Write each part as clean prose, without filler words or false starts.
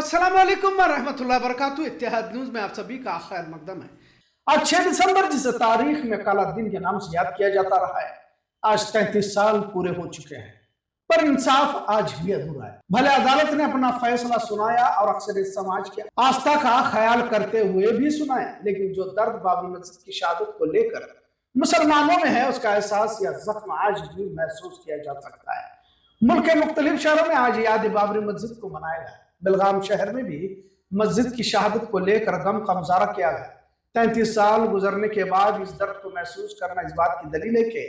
अस्सलाम वालेकुम वरहमतुल्लाहि वबरकातुहू। इत्तेहाद न्यूज में आप सभी का खैर मकदम है। आज 6 दिसंबर जिस तारीख में काला दिन के नाम से याद किया जाता रहा है, आज 33 साल पूरे हो चुके हैं, पर इंसाफ आज भी अधूरा है। भले अदालत ने अपना फैसला सुनाया और अक्सर समाज की आस्था का ख्याल करते हुए भी सुनाया, लेकिन जो दर्द बाबरी मस्जिद की शहादत को लेकर मुसलमानों में है, उसका एहसास या जख्म आज भी महसूस किया जा सकता है। मुल्क के मुख्तलिफ शहरों में आज याद बाबरी मस्जिद को मनाया गया। बेलगाम शहर में भी मस्जिद की शहादत को लेकर गम का मुजाहरा किया गया। 33 साल गुजरने के बाद इस दर्द को महसूस करना इस बात की दलील है कि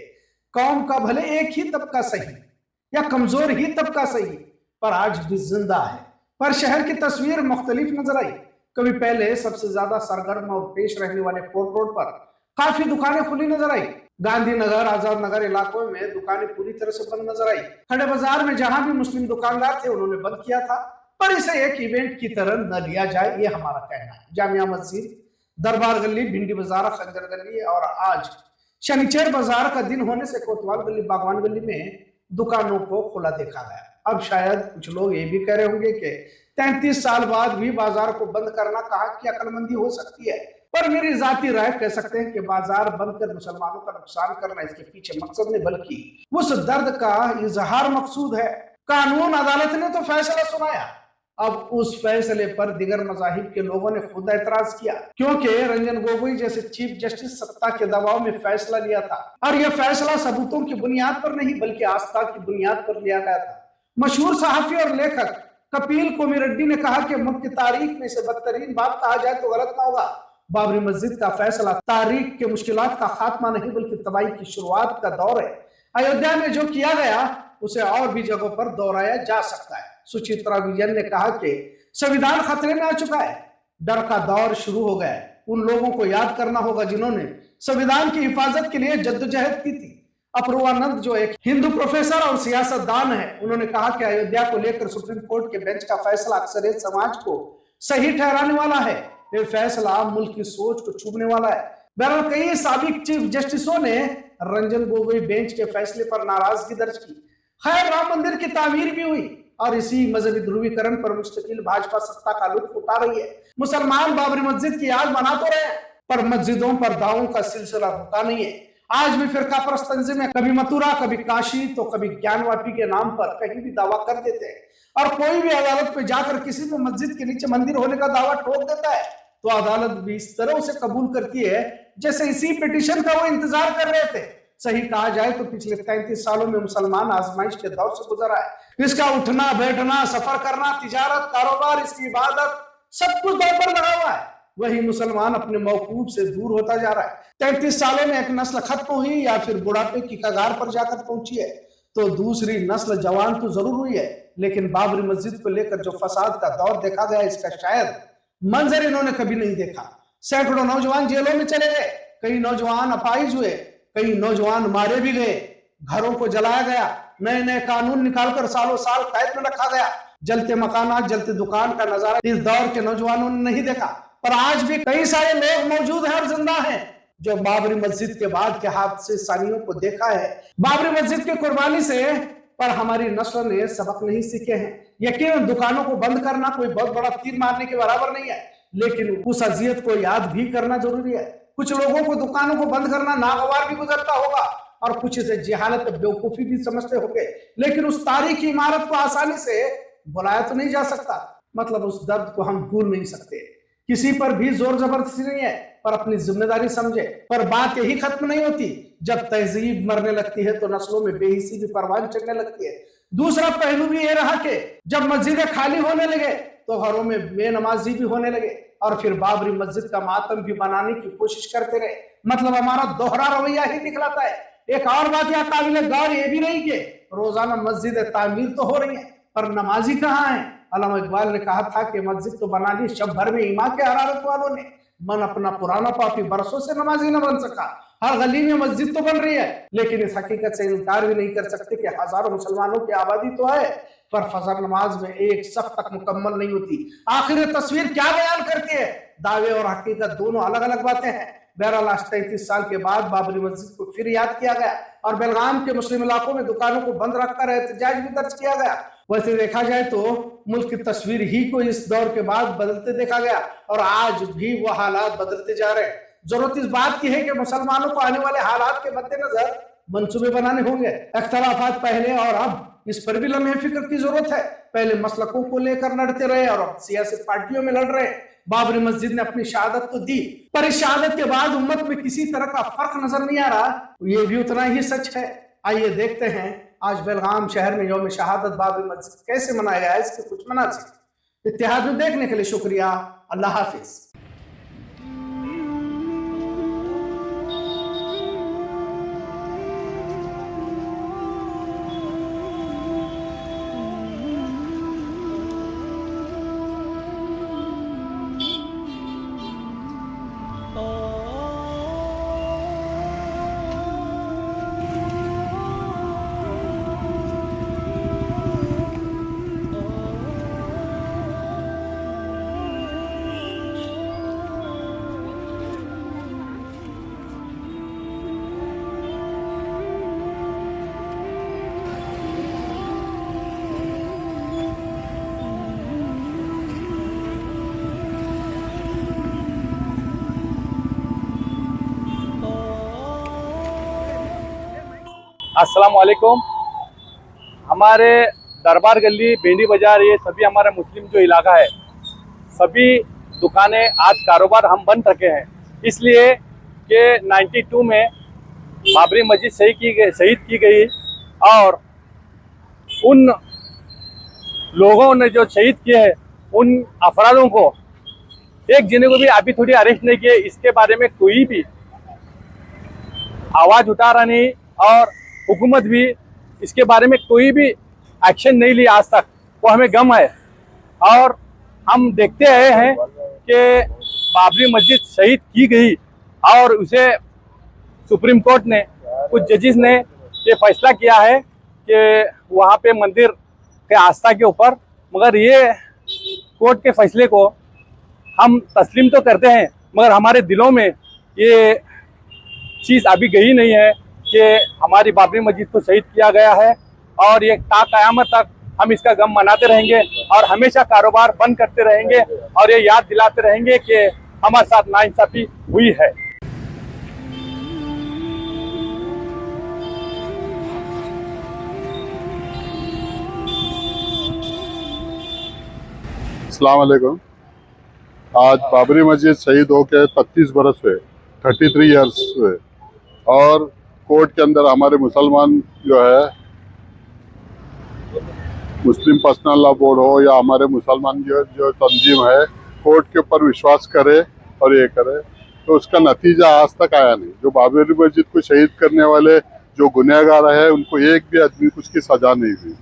कौम का भले एक ही तबका सही या कमजोर ही तबका सही, पर आज भी जिंदा है। पर शहर की तस्वीर मुख्तलिफ नजर आई। कभी पहले सबसे ज्यादा सरगर्म और पेश रहने वाले फोर्ट रोड पर काफी दुकानें खुली नजर आई। गांधीनगर, आजाद नगर इलाकों में दुकानें पूरी तरह से बंद नजर आई। खड़े बाजार में जहां भी मुस्लिम दुकानदार थे, उन्होंने बंद किया था, पर इसे एक इवेंट की तरह न लिया जाए, ये हमारा कहना है। जामिया मस्जिद, दरबार गली, भिंडी बाजार, खंजर गली और आज शनिचर बाजार का दिन होने से कोतवाल गली, बागवान गली में दुकानों को खुला देखा गया। अब शायद कुछ लोग ये भी कह रहे होंगे कि 33 साल बाद भी बाजार को बंद करना कहाँ की अक्लमंदी हो सकती है, पर मेरी जाती राय कह सकते हैं कि बाजार बंद कर मुसलमानों का नुकसान करना इसके पीछे मकसद नहीं, बल्कि उस दर्द का इजहार मकसूद है। कानून अदालत ने तो फैसला सुनाया, अब उस फैसले पर दिगर मजाहिब के लोगों ने खुद एतराज किया, क्योंकि रंजन गोगोई जैसे चीफ जस्टिस सत्ता के दबाव में फैसला लिया था, और यह फैसला सबूतों की बुनियाद पर नहीं बल्कि आस्था की बुनियाद पर लिया गया था। मशहूर सहाफी और लेखक कपिल कोमिरेड्डी ने कहा कि मुल्क की तारीख में इसे बदतरीन बात कहा जाए तो गलत ना होगा। बाबरी मस्जिद का फैसला तारीख के मुश्किलात का खात्मा नहीं बल्कि तबाही की शुरुआत का दौर है। अयोध्या में जो किया गया उसे और भी जगहों पर दोहराया जा सकता है। सुचित्रा विजयन ने कहा कि संविधान खतरे में आ चुका है, डर का दौर शुरू हो गया है। उन लोगों को याद करना होगा जिन्होंने संविधान की हिफाजत के लिए जद्दोजहद की थी। अपूर्वानंद जो एक हिंदू प्रोफेसर और सियासतदान है, उन्होंने कहा कि अयोध्या को लेकर सुप्रीम कोर्ट के बेंच का फैसला अक्सरियत समाज को सही ठहराने वाला है। यह फैसला मुल्क की सोच को छूने वाला है। बहरहाल कई साबिक चीफ जस्टिसों ने रंजन गोगोई बेंच के फैसले पर नाराजगी दर्ज की। खैर, राम मंदिर की तामीर भी हुई और इसी मजहबी ध्रुवीकरण पर मुस्तकिल भाजपा सत्ता का लुत्फ उठा रही है। मुसलमान बाबरी मस्जिद की याद मना तो रहे, पर मस्जिदों पर दावों का सिलसिला रुका नहीं है। आज भी फिरका परस्त तंजीमें कभी मथुरा, कभी काशी, तो कभी ज्ञानवापी के नाम पर कहीं भी दावा कर देते हैं, और कोई भी अदालत में जाकर किसी भी मस्जिद के नीचे मंदिर होने का दावा ठोक देता है तो अदालत भी इस तरह उसे कबूल करती है जैसे इसी पिटीशन का वो इंतजार कर रहे थे। सही कहा जाए तो पिछले 33 सालों में मुसलमान आजमाइश के दौर से गुजरा है। इसका उठना बैठना, सफर करना, तिजारत, कारोबार, इसकी इबादत, सब कुछ दौर पर लगा हुआ है। वही मुसलमान अपने मौकूफ से दूर होता जा रहा है। 33 सालों में एक नस्ल खत्म हुई या फिर बुढ़ापे की कगार पर जाकर पहुंची है, तो दूसरी नस्ल जवान तो जरूर हुई है, लेकिन बाबरी मस्जिद को लेकर जो फसाद का दौर देखा गया, इसका शायद मंजर इन्होंने कभी नहीं देखा। सैकड़ों नौजवान जेलों में चले गए, कई नौजवान अपाहिज हुए, कई नौजवान मारे भी गए, घरों को जलाया गया, नए नए कानून निकालकर सालों साल कैद में रखा गया। जलते मकानात, जलते दुकान का नजारा इस दौर के नौजवानों ने नहीं देखा। पर आज भी कई सारे लोग मौजूद हैं और जिंदा हैं जो बाबरी मस्जिद के बाद के हादसे सानियों को देखा है। बाबरी मस्जिद की कुर्बानी से पर हमारी नस्ल ने सबक नहीं सीखे हैं। यकीन दुकानों को बंद करना कोई बहुत बड़ा तीर मारने के बराबर नहीं है, लेकिन उस अजियत को याद भी करना जरूरी है। कुछ लोगों को दुकानों को बंद करना नागवार भी गुजरता होगा और कुछ इसे जहालत, बेवकूफी भी समझते होंगे, लेकिन उस तारीखी इमारत को आसानी से बुलाया तो नहीं जा सकता। मतलब उस दर्द को हम भूल नहीं सकते। किसी पर भी जोर जबरदस्ती नहीं है, पर अपनी जिम्मेदारी समझे। पर बात यही खत्म नहीं होती। जब तहजीब मरने लगती है तो नस्लों में बेहिसी भी परवान चढ़ने लगती है। दूसरा पहलू भी ये रहा कि जब मस्जिदें खाली होने लगे तो घरों में बेनमाजी भी होने लगे और फिर बाबरी मस्जिद का मातम भी बनाने की कोशिश करते रहे। मतलब हमारा दोहरा रवैया ही दिखलाता है। एक और बात यह काबिल गौर ये भी नहीं कि रोजाना मस्जिद तामीर तो हो रही है, पर नमाजी कहाँ है। अल्लामा इकबाल ने कहा था कि मस्जिद तो बना दी शब भर में ईमा के हरारत वालों ने, मन अपना पुराना पापी बरसों से नमाजी न बन सका। हर गली में मस्जिद तो बन रही है, लेकिन इस हकीकत से इनकार भी नहीं कर सकते कि हजारों मुसलमानों की आबादी तो है, पर फजर नमाज में एक सफ तक मुकम्मल नहीं होती। आखिर तस्वीर क्या बयान करती है? दावे और हकीकत दोनों अलग अलग बातें हैं। बहरहाल आज 33 साल के बाद बाबरी मस्जिद को फिर याद किया गया और बेलगाम के मुस्लिम इलाकों में दुकानों को बंद रखकर एहतजाज भी दर्ज किया गया। वैसे देखा जाए तो मुल्क की तस्वीर ही को इस दौर के बाद बदलते देखा गया और आज भी वो हालात बदलते जा रहे हैं। जरूरत इस बात की है कि मुसलमानों को आने वाले हालात के मद्देनजर मंसूबे बनाने होंगे। अख्तलाफात पहले और अब इस पर भी लम्हे फिक्र की जरूरत है। पहले मसलकों को लेकर लड़ते रहे और अब सियासी पार्टियों में लड़ रहे हैं। बाबरी मस्जिद ने अपनी शहादत तो दी, पर इस शहादत के बाद उम्मत में किसी तरह का फर्क नजर नहीं आ रहा। ये भी उतना ही सच है। आइए देखते हैं आज बेलगाम शहर में यौम शहादत बाबरी मस्जिद कैसे मनाया गया है, इसके कुछ मनासिर। इत्तेहाद में देखने के लिए शुक्रिया। अल्लाह हाफिज। अस्सलाम वालेकुम। हमारे दरबार गली, भेंडी बाज़ार, ये सभी हमारा मुस्लिम जो इलाका है, सभी दुकानें आज कारोबार हम बंद रखे हैं, इसलिए कि 92 में बाबरी मस्जिद शहीद की गई और उन लोगों ने जो शहीद किए हैं उन अफरादों को एक जने को भी अभी थोड़ी अरेस्ट नहीं किए। इसके बारे में कोई भी आवाज़ उठा रहा नहीं और हुकूमत भी इसके बारे में कोई भी एक्शन नहीं लिया आज तक। वो हमें गम है और हम देखते आए हैं कि बाबरी मस्जिद शहीद की गई और उसे सुप्रीम कोर्ट ने, कुछ जजेस ने ये फैसला किया है कि वहाँ पे मंदिर के आस्था के ऊपर, मगर ये कोर्ट के फैसले को हम तस्लीम तो करते हैं मगर हमारे दिलों में ये चीज़ अभी गई नहीं है कि हमारी बाबरी मस्जिद को शहीद किया गया है और ये ता क़यामत तक हम इसका गम मनाते रहेंगे और हमेशा कारोबार बंद करते रहेंगे और ये याद दिलाते रहेंगे कि हमारे साथ नाइंसाफ़ी हुई है। अस्सलाम वालेकुम। आज बाबरी मस्जिद शहीद होकर 33 बरस हुए, 33 ईयर्स हुए और कोर्ट के अंदर हमारे मुसलमान जो है, मुस्लिम पर्सनल लॉ बोर्ड हो या हमारे मुसलमान जो तंजीम है, कोर्ट के ऊपर विश्वास करे और ये करे, तो उसका नतीजा आज तक आया नहीं। जो बाबरी मस्जिद को शहीद करने वाले जो गुनहगार है उनको एक भी आदमी कुछ की सज़ा नहीं हुई।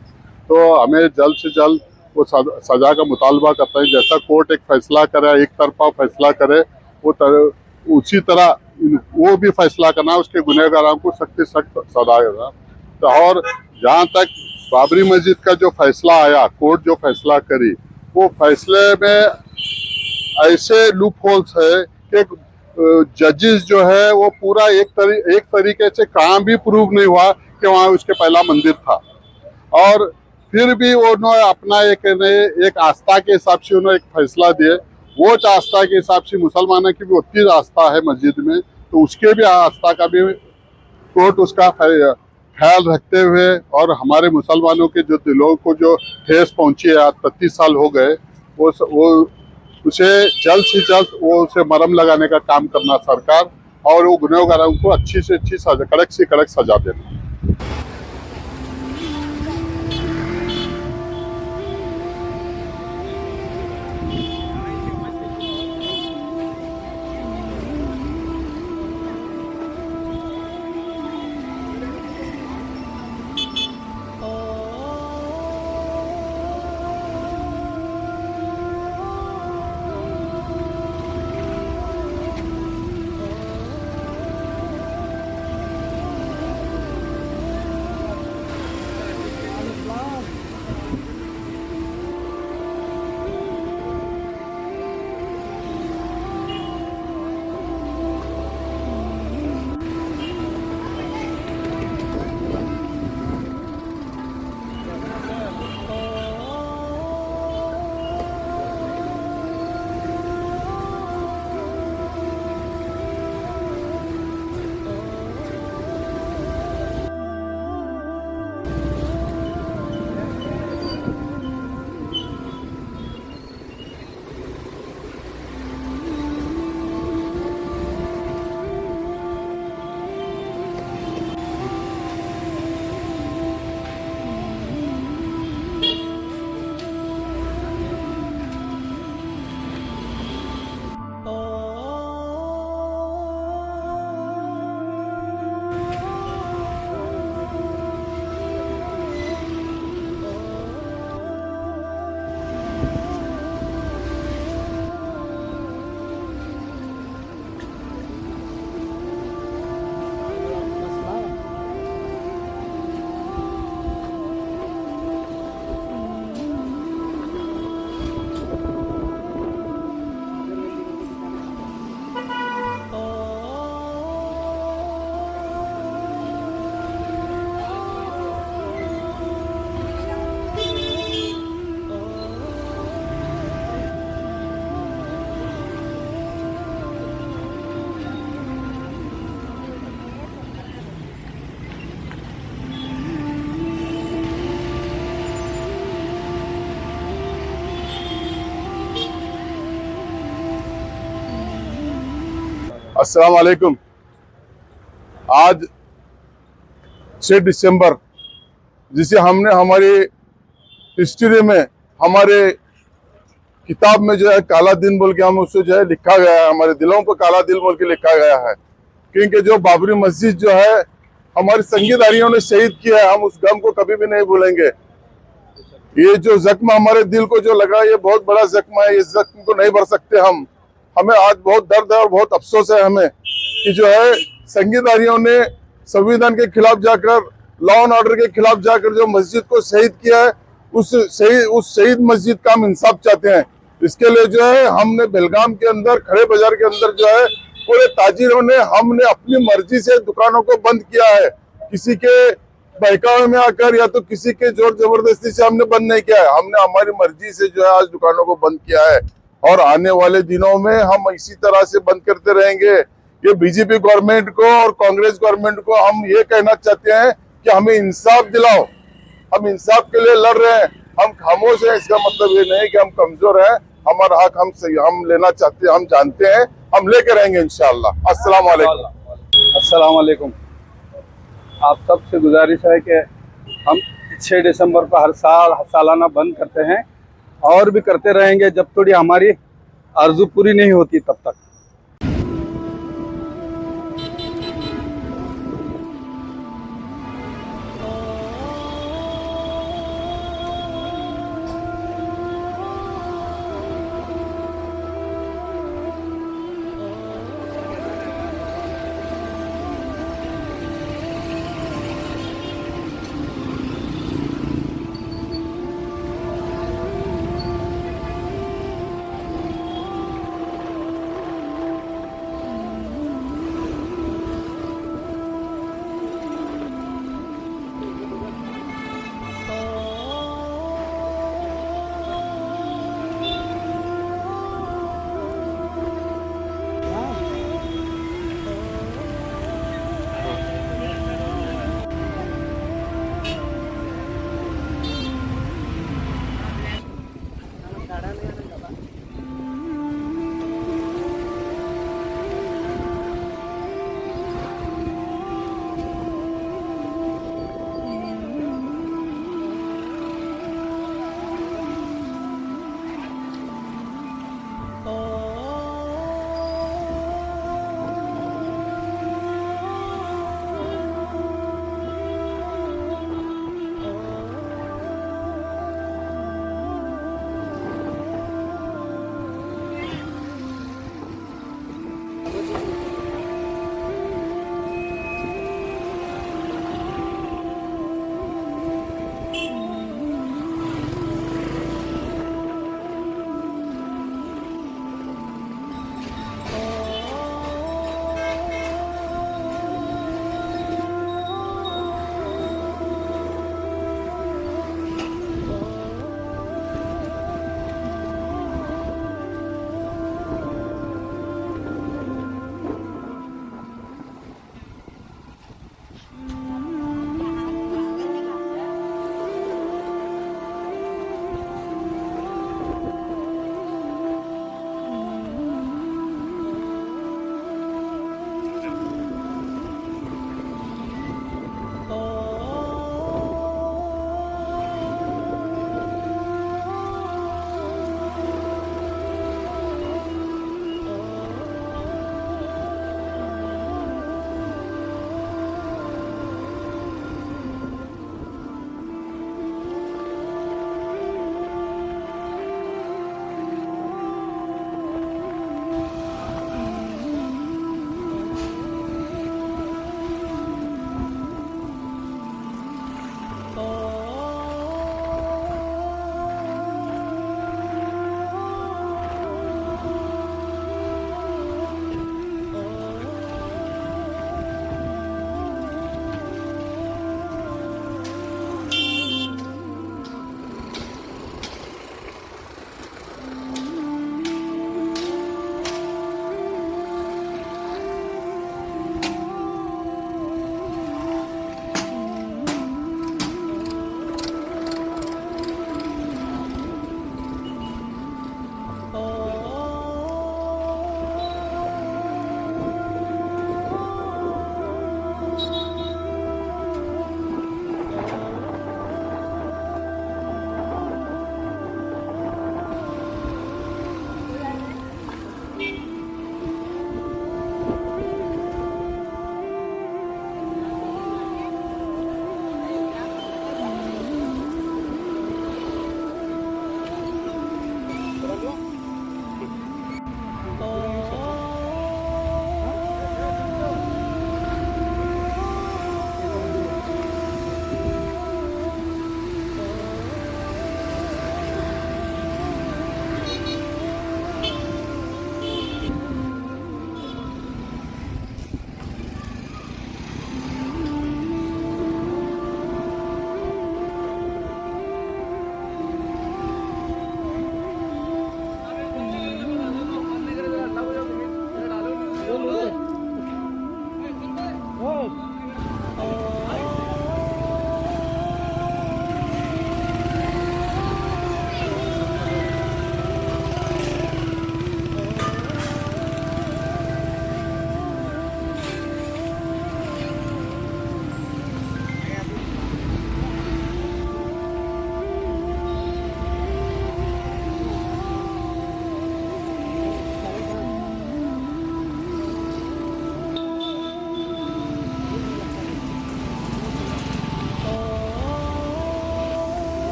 तो हमें जल्द से जल्द वो सज़ा का मुतालबा करता है। जैसा कोर्ट एक फैसला करे, एक तरफा फैसला करे, उसी तरह वो भी फैसला करना, उसके गुनहगारों को सख्त से सख्त सजा देना। तो और जहाँ तक बाबरी मस्जिद का जो फैसला आया, कोर्ट जो फैसला करी, वो फैसले में ऐसे लूप होल्स है कि जजेस जो है वो पूरा एक तरीके से कहाँ भी प्रूव नहीं हुआ कि वहाँ उसके पहला मंदिर था और फिर भी उन्होंने अपना एक आस्था के हिसाब से उन्होंने एक फैसला दिए। वो आस्था के हिसाब से मुसलमानों की भी उतनी आस्था है मस्जिद में, तो उसके भी आस्था का भी कोर्ट उसका ख्याल रखते हुए और हमारे मुसलमानों के जो दिलों को जो ठेस पहुंची है, आज 33 साल हो गए, वो उसे जल्द से जल्द वो उसे मरहम लगाने का काम करना सरकार और वो गुनहगारों को अच्छी से अच्छी सजा, कड़क से कड़क सजा देना। अस्सलाम वालेकुम। आज 6 दिसंबर, जिसे हमने हमारी हिस्ट्री में, हमारे किताब में जो है काला दिन बोल के हम उसको जो है लिखा गया है, हमारे दिलों पर काला दिल बोल के लिखा गया है। क्योंकि जो बाबरी मस्जिद जो है हमारे संगीतकारियों ने शहीद किया है, हम उस गम को कभी भी नहीं भूलेंगे। ये जो जख्म हमारे दिल को जो लगा, ये बहुत बड़ा जख्म है, इस जख्म को नहीं भर सकते हम। हमें आज बहुत दर्द है और बहुत अफसोस है हमें कि जो है संगीतकारियों ने संविधान के खिलाफ जाकर, लॉ एंड ऑर्डर के खिलाफ जाकर जो मस्जिद को शहीद किया है, उस शहीद मस्जिद का हम इंसाफ चाहते हैं। इसके लिए जो है हमने बेलगाम के अंदर, खड़े बाजार के अंदर जो है पूरे ताजिरों ने, हमने अपनी मर्जी से दुकानों को बंद किया है। किसी के बहकावे में आकर या तो किसी के जोर जबरदस्ती से हमने बंद नहीं किया है, हमने हमारी मर्जी से जो है आज दुकानों को बंद किया है। और आने वाले दिनों में हम इसी तरह से बंद करते रहेंगे। ये बीजेपी गवर्नमेंट को और कांग्रेस गवर्नमेंट को हम ये कहना चाहते हैं कि हमें इंसाफ दिलाओ। हम इंसाफ के लिए लड़ रहे हैं, हम खामोश हैं, इसका मतलब ये नहीं कि हम कमजोर हैं। हमारा हक हम लेना चाहते हैं, हम जानते हैं, हम लेके रहेंगे इंशाअल्लाह। अस्सलाम वालेकुम। अस्सलाम वालेकुम। आप सबसे गुजारिश है कि हम 6 दिसंबर को हर साल सालाना बंद करते हैं और भी करते रहेंगे जब थोड़ी हमारी आरज़ू पूरी नहीं होती तब तक।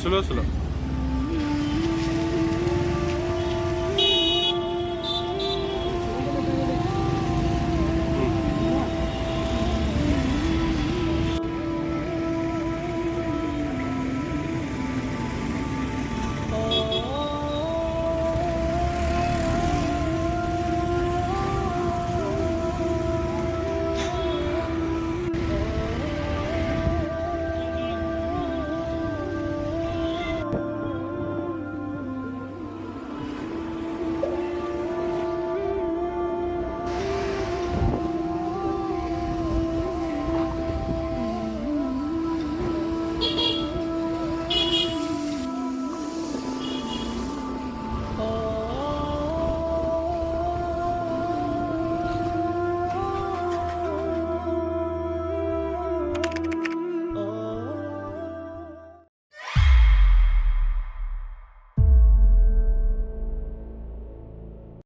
Slow slow